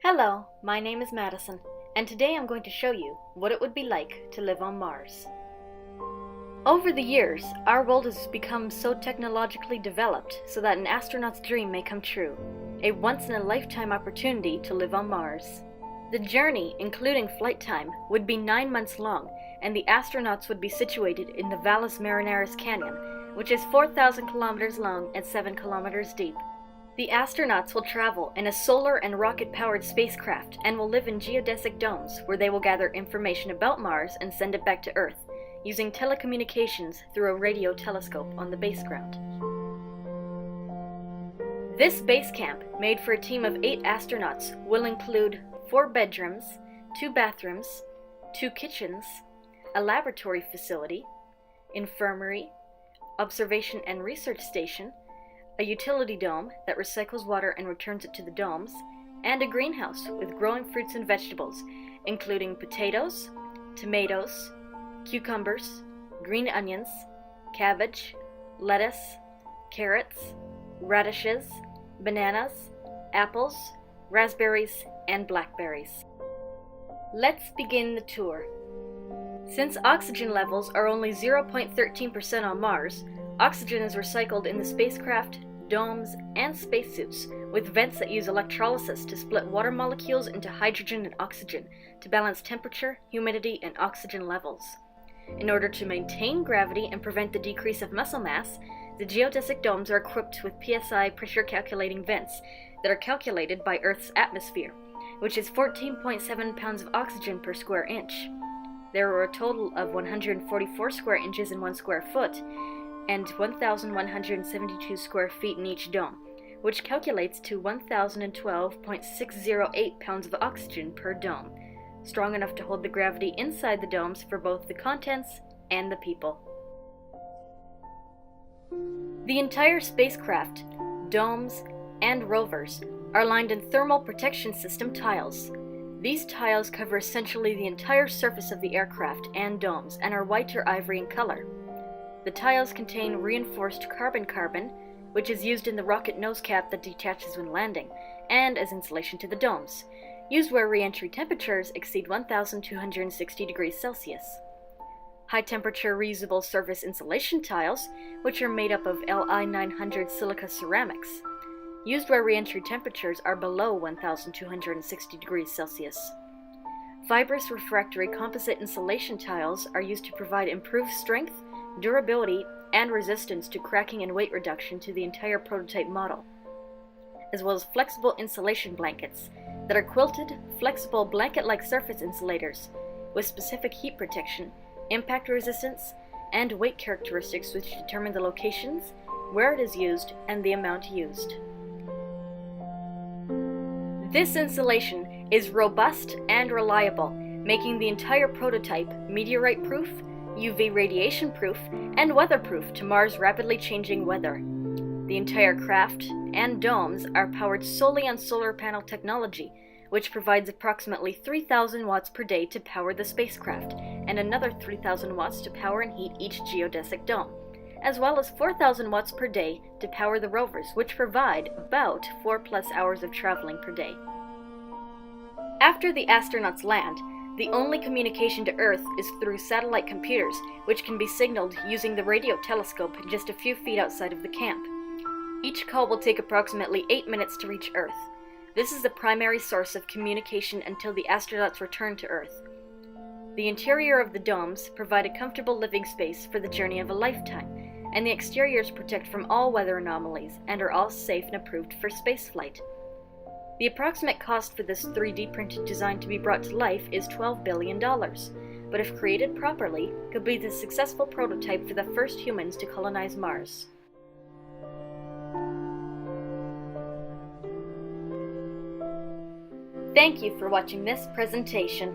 Hello, my name is Madison, and today I'm going to show you what it would be like to live on Mars. Over the years, our world has become so technologically developed so that an astronaut's dream may come true, a once-in-a-lifetime opportunity to live on Mars. The journey, including flight time, would be 9 months long, and the astronauts would be situated in the Valles Marineris Canyon, which is 4,000 kilometers long and 7 kilometers deep. The astronauts will travel in a solar and rocket-powered spacecraft and will live in geodesic domes where they will gather information about Mars and send it back to Earth, using telecommunications through a radio telescope on the base ground. This base camp, made for a team of 8 astronauts, will include 4 bedrooms, 2 bathrooms, 2 kitchens, a laboratory facility, infirmary, observation and research station, a utility dome that recycles water and returns it to the domes, and a greenhouse with growing fruits and vegetables, including potatoes, tomatoes, cucumbers, green onions, cabbage, lettuce, carrots, radishes, bananas, apples, raspberries, and blackberries. Let's begin the tour. Since oxygen levels are only 0.13% on Mars, oxygen is recycled in the spacecraft, domes, and spacesuits, with vents that use electrolysis to split water molecules into hydrogen and oxygen to balance temperature, humidity, and oxygen levels. In order to maintain gravity and prevent the decrease of muscle mass, the geodesic domes are equipped with PSI pressure calculating vents that are calculated by Earth's atmosphere, which is 14.7 pounds of oxygen per square inch. There are a total of 144 square inches in 1 square foot, and 1,172 square feet in each dome, which calculates to 1,012.608 pounds of oxygen per dome, strong enough to hold the gravity inside the domes for both the contents and the people. The entire spacecraft, domes, and rovers are lined in thermal protection system tiles. These tiles cover essentially the entire surface of the aircraft and domes and are white or ivory in color. The tiles contain reinforced carbon-carbon, which is used in the rocket nose cap that detaches when landing, and as insulation to the domes, used where re-entry temperatures exceed 1,260 degrees Celsius. High-temperature reusable surface insulation tiles, which are made up of Li900 silica ceramics, used where re-entry temperatures are below 1,260 degrees Celsius. Fibrous refractory composite insulation tiles are used to provide improved strength, durability, and resistance to cracking and weight reduction to the entire prototype model, as well as flexible insulation blankets that are quilted, flexible blanket-like surface insulators with specific heat protection, impact resistance, and weight characteristics which determine the locations, where it is used, and the amount used. This insulation is robust and reliable, making the entire prototype meteorite-proof, UV radiation-proof, and weatherproof to Mars' rapidly changing weather. The entire craft and domes are powered solely on solar panel technology, which provides approximately 3,000 watts per day to power the spacecraft, and another 3,000 watts to power and heat each geodesic dome, as well as 4,000 watts per day to power the rovers, which provide about 4+ hours of traveling per day. After the astronauts land, the only communication to Earth is through satellite computers, which can be signaled using the radio telescope just a few feet outside of the camp. Each call will take approximately 8 minutes to reach Earth. This is the primary source of communication until the astronauts return to Earth. The interior of the domes provide a comfortable living space for the journey of a lifetime, and the exteriors protect from all weather anomalies and are all safe and approved for spaceflight. The approximate cost for this 3D printed design to be brought to life is $12 billion, but if created properly, could be the successful prototype for the first humans to colonize Mars. Thank you for watching this presentation.